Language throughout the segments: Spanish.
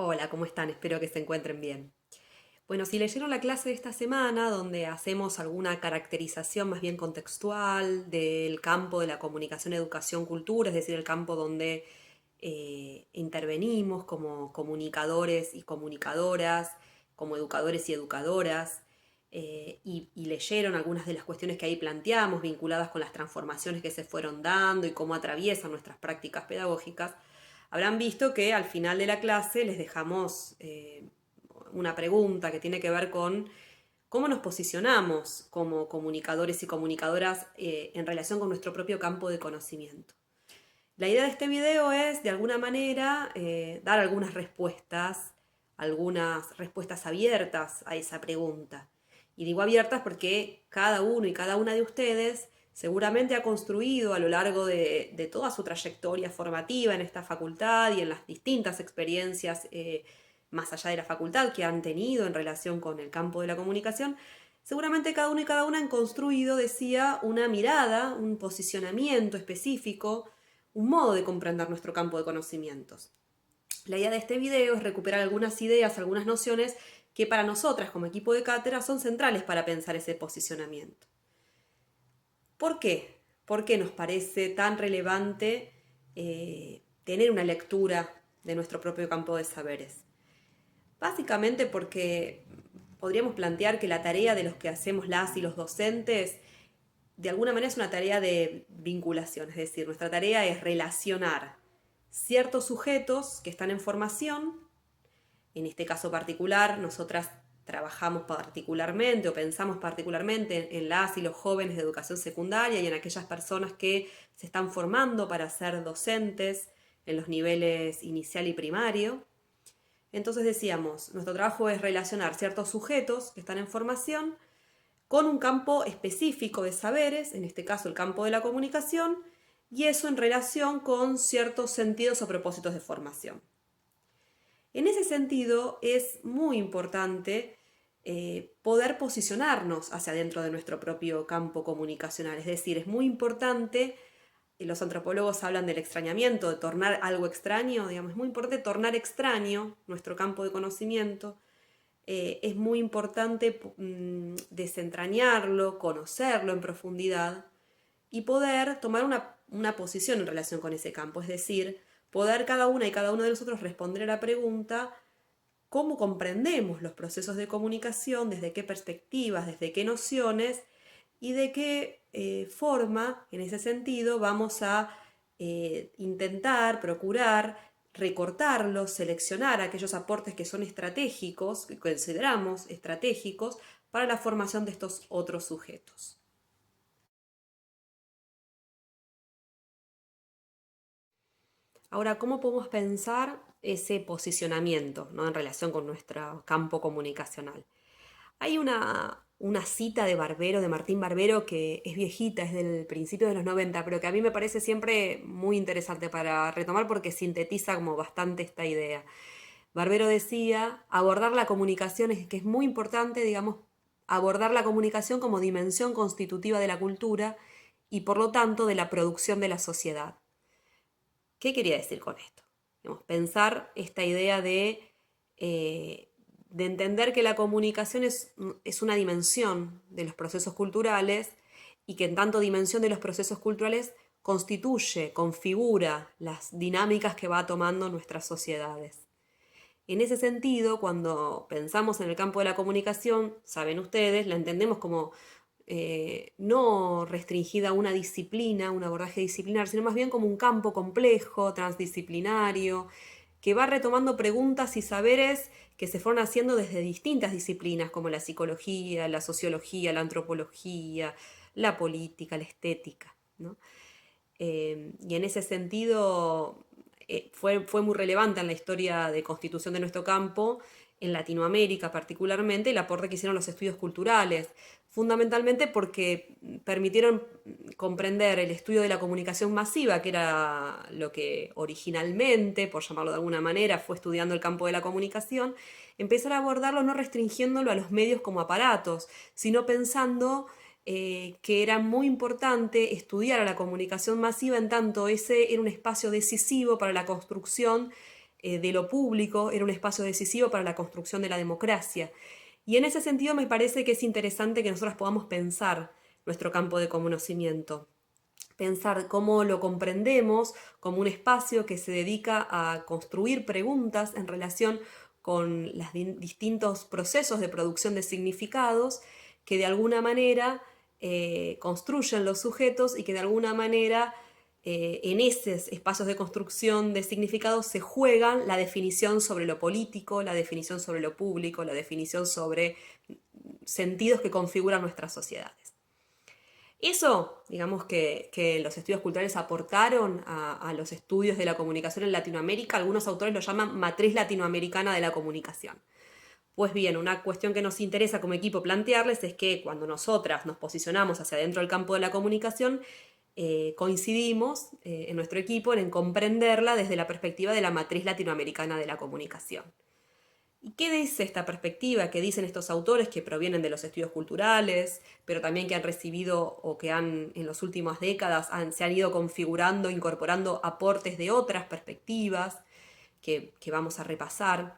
Hola, ¿cómo están? Espero que se encuentren bien. Bueno, si leyeron la clase de esta semana, donde hacemos alguna caracterización más bien contextual del campo de la comunicación, educación, cultura, es decir, el campo donde intervenimos como comunicadores y comunicadoras, como educadores y educadoras, y leyeron algunas de las cuestiones que ahí planteamos vinculadas con las transformaciones que se fueron dando y cómo atraviesan nuestras prácticas pedagógicas, habrán visto que al final de la clase les dejamos una pregunta que tiene que ver con cómo nos posicionamos como comunicadores y comunicadoras en relación con nuestro propio campo de conocimiento. La idea de este video es, de alguna manera, dar algunas respuestas abiertas a esa pregunta. Y digo abiertas porque cada uno y cada una de ustedes seguramente ha construido a lo largo de toda su trayectoria formativa en esta facultad y en las distintas experiencias más allá de la facultad que han tenido en relación con el campo de la comunicación, seguramente cada uno y cada una han construido, decía, una mirada, un posicionamiento específico, un modo de comprender nuestro campo de conocimientos. La idea de este video es recuperar algunas ideas, algunas nociones que para nosotras como equipo de cátedra son centrales para pensar ese posicionamiento. ¿Por qué? ¿Por qué nos parece tan relevante tener una lectura de nuestro propio campo de saberes? Básicamente porque podríamos plantear que la tarea de los que hacemos las y los docentes de alguna manera es una tarea de vinculación, es decir, nuestra tarea es relacionar ciertos sujetos que están en formación. En este caso particular, nosotras trabajamos particularmente o pensamos particularmente en las y los jóvenes de educación secundaria y en aquellas personas que se están formando para ser docentes en los niveles inicial y primario. Entonces decíamos, nuestro trabajo es relacionar ciertos sujetos que están en formación con un campo específico de saberes, en este caso el campo de la comunicación, y eso en relación con ciertos sentidos o propósitos de formación. En ese sentido, es muy importante poder posicionarnos hacia dentro de nuestro propio campo comunicacional, es decir, es muy importante, los antropólogos hablan del extrañamiento, de tornar algo extraño, digamos, es muy importante tornar extraño nuestro campo de conocimiento, es muy importante desentrañarlo, conocerlo en profundidad y poder tomar una posición en relación con ese campo, es decir, poder cada una y cada uno de nosotros responder a la pregunta cómo comprendemos los procesos de comunicación, desde qué perspectivas, desde qué nociones y de qué forma, en ese sentido, vamos a intentar, procurar, recortarlos, seleccionar aquellos aportes que son estratégicos, que consideramos estratégicos para la formación de estos otros sujetos. Ahora, ¿cómo podemos pensar ese posicionamiento, ¿no?, en relación con nuestro campo comunicacional? Hay una cita de Barbero, de Martín Barbero, que es viejita, es del principio de los 90, pero que a mí me parece siempre muy interesante para retomar porque sintetiza como bastante esta idea. Barbero decía, abordar la comunicación es que es muy importante, digamos, abordar la comunicación como dimensión constitutiva de la cultura y por lo tanto de la producción de la sociedad. ¿Qué quería decir con esto? Digamos, pensar esta idea de entender que la comunicación es una dimensión de los procesos culturales y que en tanto dimensión de los procesos culturales constituye, configura las dinámicas que va tomando nuestras sociedades. En ese sentido, cuando pensamos en el campo de la comunicación, saben ustedes, la entendemos como no restringida a una disciplina, un abordaje disciplinar, sino más bien como un campo complejo, transdisciplinario, que va retomando preguntas y saberes que se fueron haciendo desde distintas disciplinas, como la psicología, la sociología, la antropología, la política, la estética, ¿no? Y en ese sentido fue muy relevante en la historia de constitución de nuestro campo, en Latinoamérica particularmente, el aporte que hicieron los estudios culturales, fundamentalmente porque permitieron comprender el estudio de la comunicación masiva, que era lo que originalmente, por llamarlo de alguna manera, fue estudiando el campo de la comunicación, empezar a abordarlo no restringiéndolo a los medios como aparatos, sino pensando que era muy importante estudiar a la comunicación masiva en tanto ese era un espacio decisivo para la construcción de lo público era un espacio decisivo para la construcción de la democracia. Y en ese sentido me parece que es interesante que nosotros podamos pensar nuestro campo de conocimiento, pensar cómo lo comprendemos como un espacio que se dedica a construir preguntas en relación con los distintos procesos de producción de significados que de alguna manera construyen los sujetos y que de alguna manera en esos espacios de construcción de significados se juegan la definición sobre lo político, la definición sobre lo público, la definición sobre sentidos que configuran nuestras sociedades. Eso, digamos que los estudios culturales aportaron a los estudios de la comunicación en Latinoamérica. Algunos autores lo llaman matriz latinoamericana de la comunicación. Pues bien, una cuestión que nos interesa como equipo plantearles es que cuando nosotras nos posicionamos hacia adentro del campo de la comunicación, coincidimos en nuestro equipo en comprenderla desde la perspectiva de la matriz latinoamericana de la comunicación. ¿Y qué dice esta perspectiva? ¿Qué dicen estos autores que provienen de los estudios culturales, pero también que han recibido o que han en las últimas décadas se han ido configurando, incorporando aportes de otras perspectivas que vamos a repasar?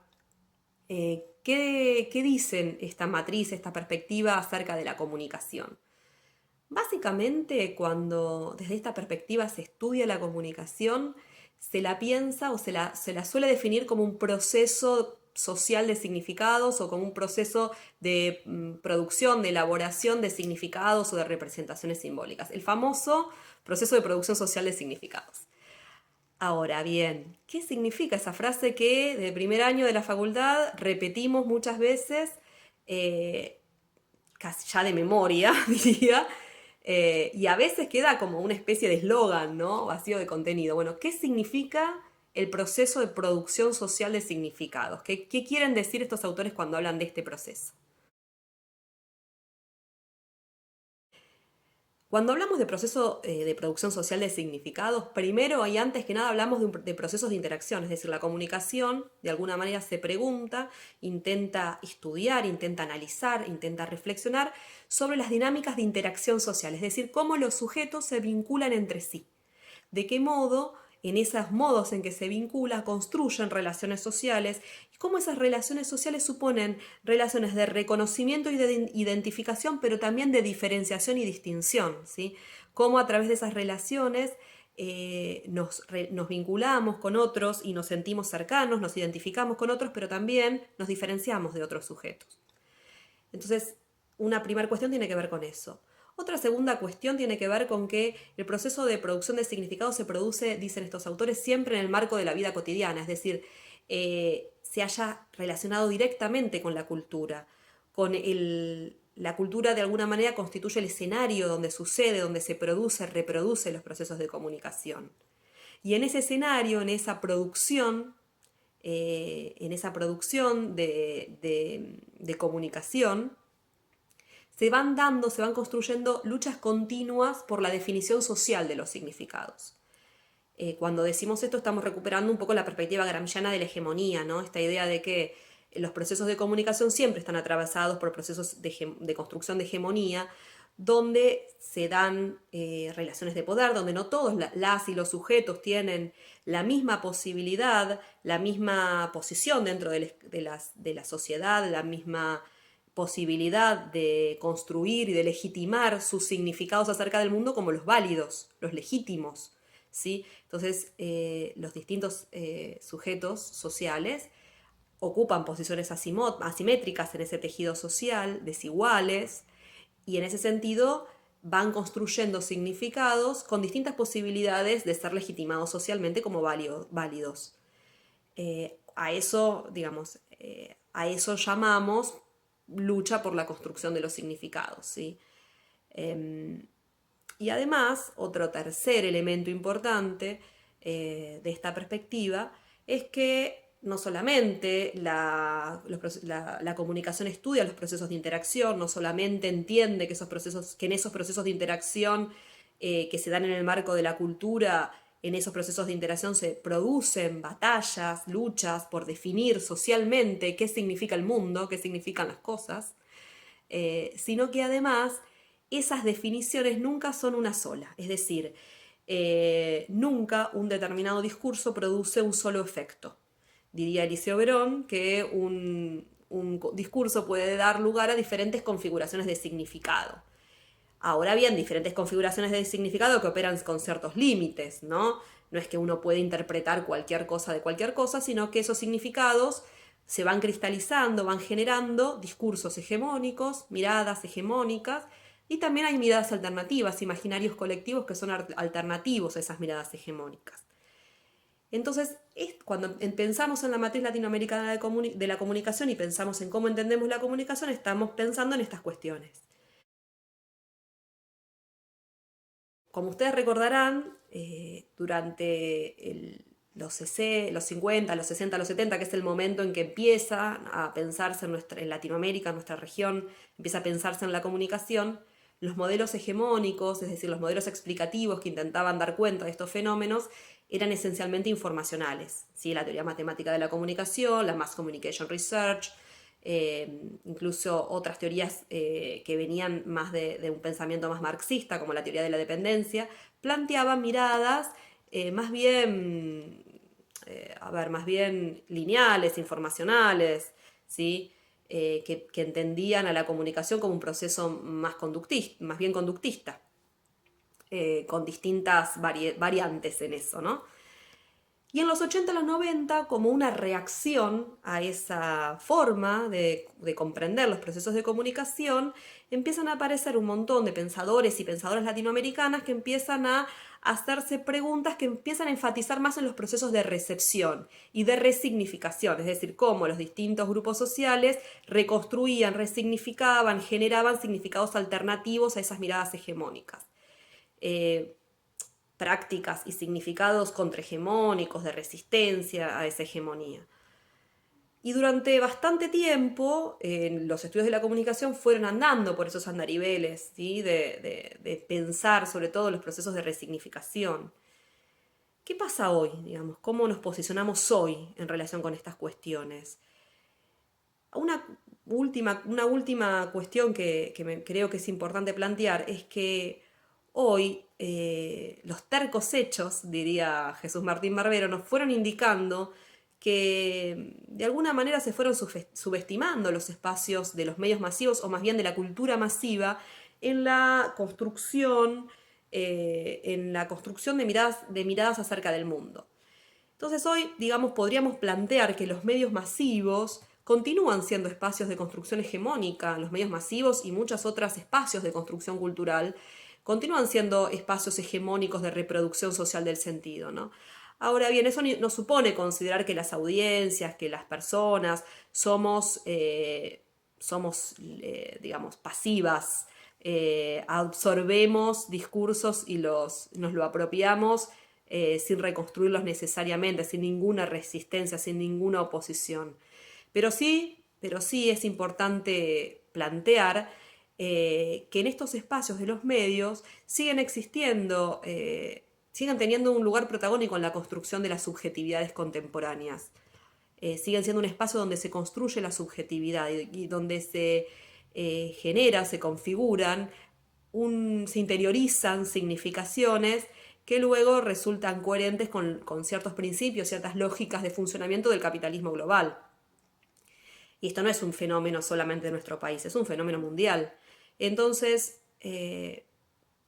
¿Qué dicen esta matriz, esta perspectiva acerca de la comunicación? Básicamente, cuando desde esta perspectiva se estudia la comunicación, se la piensa o se la suele definir como un proceso social de significados o como un proceso de producción, de elaboración de significados o de representaciones simbólicas. El famoso proceso de producción social de significados. Ahora bien, ¿qué significa esa frase que de primer año de la facultad repetimos muchas veces, casi ya de memoria, diría, y a veces queda como una especie de eslogan, ¿no? Vacío de contenido. Bueno, ¿qué significa el proceso de producción social de significados? ¿Qué quieren decir estos autores cuando hablan de este proceso? Cuando hablamos de proceso de producción social de significados, primero y antes que nada hablamos de procesos de interacción, es decir, la comunicación de alguna manera se pregunta, intenta estudiar, intenta analizar, intenta reflexionar sobre las dinámicas de interacción social, es decir, cómo los sujetos se vinculan entre sí, de qué modo en esos modos en que se vincula construyen relaciones sociales y cómo esas relaciones sociales suponen relaciones de reconocimiento y de identificación, pero también de diferenciación y distinción, ¿sí? Cómo a través de esas relaciones nos vinculamos con otros y nos sentimos cercanos, nos identificamos con otros, pero también nos diferenciamos de otros sujetos. Entonces, una primera cuestión tiene que ver con eso. Otra segunda cuestión tiene que ver con que el proceso de producción de significado se produce, dicen estos autores, siempre en el marco de la vida cotidiana, es decir, se haya relacionado directamente con la cultura, la cultura de alguna manera constituye el escenario donde sucede, donde se produce, reproduce los procesos de comunicación. Y en ese escenario, en esa producción de comunicación, se van construyendo luchas continuas por la definición social de los significados. Cuando decimos esto estamos recuperando un poco la perspectiva gramsciana de la hegemonía, ¿no? Esta idea de que los procesos de comunicación siempre están atravesados por procesos de construcción de hegemonía, donde se dan relaciones de poder, donde no todos las y los sujetos tienen la misma posibilidad, la misma posición dentro de la sociedad, la misma posibilidad de construir y de legitimar sus significados acerca del mundo como los válidos, los legítimos, ¿sí? Entonces, los distintos sujetos sociales ocupan posiciones asimétricas en ese tejido social, desiguales, y en ese sentido van construyendo significados con distintas posibilidades de ser legitimados socialmente como válidos. A eso, digamos, a eso llamamos lucha por la construcción de los significados, ¿sí? Y además, otro tercer elemento importante de esta perspectiva es que no solamente la comunicación estudia los procesos de interacción, no solamente entiende que en esos procesos de interacción que se dan en el marco de la cultura, en esos procesos de interacción se producen batallas, luchas por definir socialmente qué significa el mundo, qué significan las cosas, sino que además esas definiciones nunca son una sola, es decir, nunca un determinado discurso produce un solo efecto. diría Eliseo Verón, que un discurso puede dar lugar a diferentes configuraciones de significado. Ahora bien, diferentes configuraciones de significado que operan con ciertos límites, ¿no? No es que uno puede interpretar cualquier cosa de cualquier cosa, sino que esos significados se van cristalizando, van generando discursos hegemónicos, miradas hegemónicas, y también hay miradas alternativas, imaginarios colectivos que son alternativos a esas miradas hegemónicas. Entonces, cuando pensamos en la matriz latinoamericana de la comunicación y pensamos en cómo entendemos la comunicación, estamos pensando en estas cuestiones. Como ustedes recordarán, durante los 50, los 60, los 70, que es el momento en que empieza a pensarse en Latinoamérica, en nuestra región, empieza a pensarse en la comunicación, los modelos hegemónicos, es decir, los modelos explicativos que intentaban dar cuenta de estos fenómenos, eran esencialmente informacionales. ¿Sí? La teoría matemática de la comunicación, la Mass Communication Research, incluso otras teorías que venían más de un pensamiento más marxista, como la teoría de la dependencia, planteaban miradas más bien, más bien lineales, informacionales, ¿sí? Que entendían a la comunicación como un proceso más bien conductista, con distintas variantes en eso, ¿no? Y en los 80 y los 90, como una reacción a esa forma de comprender los procesos de comunicación, empiezan a aparecer un montón de pensadores y pensadoras latinoamericanas que empiezan a hacerse preguntas que empiezan a enfatizar más en los procesos de recepción y de resignificación, es decir, cómo los distintos grupos sociales reconstruían, resignificaban, generaban significados alternativos a esas miradas hegemónicas. Prácticas y significados contrahegemónicos de resistencia a esa hegemonía. Y durante bastante tiempo los estudios de la comunicación fueron andando por esos andariveles, ¿sí? de pensar sobre todo los procesos de resignificación. ¿Qué pasa hoy, digamos? ¿Cómo nos posicionamos hoy en relación con estas cuestiones? Una última cuestión que creo que es importante plantear es que hoy los tercos hechos, diría Jesús Martín Barbero, nos fueron indicando que de alguna manera se fueron subestimando los espacios de los medios masivos, o más bien de la cultura masiva, en la construcción, de miradas acerca del mundo. Entonces hoy, digamos, podríamos plantear que los medios masivos continúan siendo espacios de construcción hegemónica, los medios masivos y muchos otros espacios de construcción cultural continúan siendo espacios hegemónicos de reproducción social del sentido, ¿no? Ahora bien, eso no supone considerar que las audiencias, que las personas digamos, pasivas, absorbemos discursos y nos lo apropiamos sin reconstruirlos necesariamente, sin ninguna resistencia, sin ninguna oposición. Pero sí es importante plantear que en estos espacios de los medios siguen existiendo, siguen teniendo un lugar protagónico en la construcción de las subjetividades contemporáneas. Siguen siendo un espacio donde se construye la subjetividad y donde se genera, se configuran, se interiorizan significaciones que luego resultan coherentes con ciertos principios, ciertas lógicas de funcionamiento del capitalismo global. Y esto no es un fenómeno solamente de nuestro país, es un fenómeno mundial. Entonces,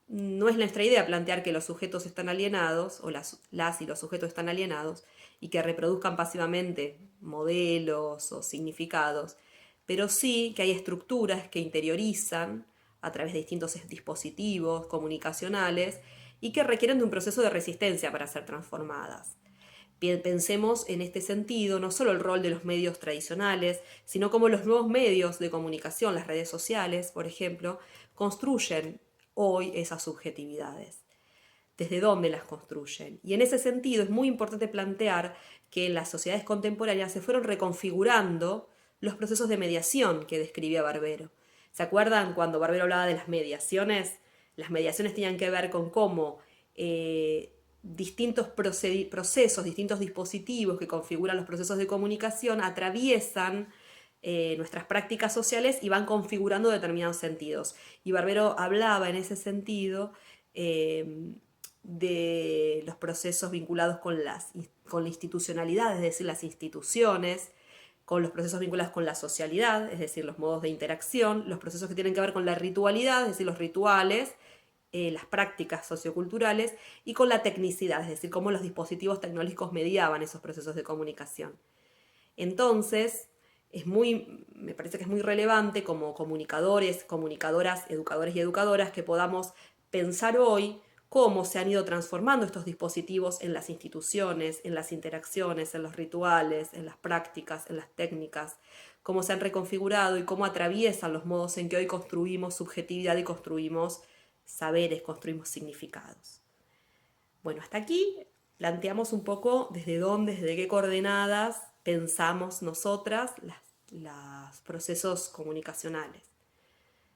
no es nuestra idea plantear que los sujetos están alienados, o las y los sujetos están alienados, y que reproduzcan pasivamente modelos o significados, pero sí que hay estructuras que interiorizan a través de distintos dispositivos comunicacionales y que requieren de un proceso de resistencia para ser transformadas. Pensemos en este sentido no solo el rol de los medios tradicionales, sino cómo los nuevos medios de comunicación, las redes sociales, por ejemplo, construyen hoy esas subjetividades. ¿Desde dónde las construyen? Y en ese sentido es muy importante plantear que en las sociedades contemporáneas se fueron reconfigurando los procesos de mediación que describía Barbero. ¿Se acuerdan cuando Barbero hablaba de las mediaciones? Las mediaciones tenían que ver con cómo distintos procesos, distintos dispositivos que configuran los procesos de comunicación atraviesan nuestras prácticas sociales y van configurando determinados sentidos. Y Barbero hablaba en ese sentido de los procesos vinculados con la institucionalidad, es decir, las instituciones, con los procesos vinculados con la socialidad, es decir, los modos de interacción, los procesos que tienen que ver con la ritualidad, es decir, los rituales, las prácticas socioculturales, y con la tecnicidad, es decir, cómo los dispositivos tecnológicos mediaban esos procesos de comunicación. Entonces, me parece que es muy relevante como comunicadores, comunicadoras, educadores y educadoras que podamos pensar hoy cómo se han ido transformando estos dispositivos en las instituciones, en las interacciones, en los rituales, en las prácticas, en las técnicas, cómo se han reconfigurado y cómo atraviesan los modos en que hoy construimos subjetividad y construimos saberes, construimos significados. Bueno, hasta aquí planteamos un poco desde dónde, desde qué coordenadas pensamos nosotras los procesos comunicacionales.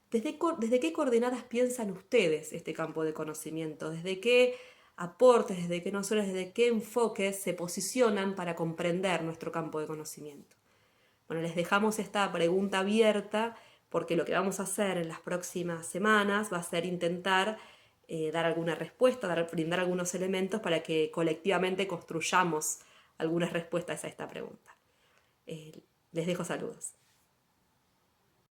¿Desde qué coordenadas piensan ustedes este campo de conocimiento? ¿Desde qué aportes, desde qué nociones, desde qué enfoques se posicionan para comprender nuestro campo de conocimiento? Bueno, les dejamos esta pregunta abierta porque lo que vamos a hacer en las próximas semanas va a ser intentar dar alguna respuesta, brindar algunos elementos para que colectivamente construyamos algunas respuestas a esta pregunta. Les dejo saludos.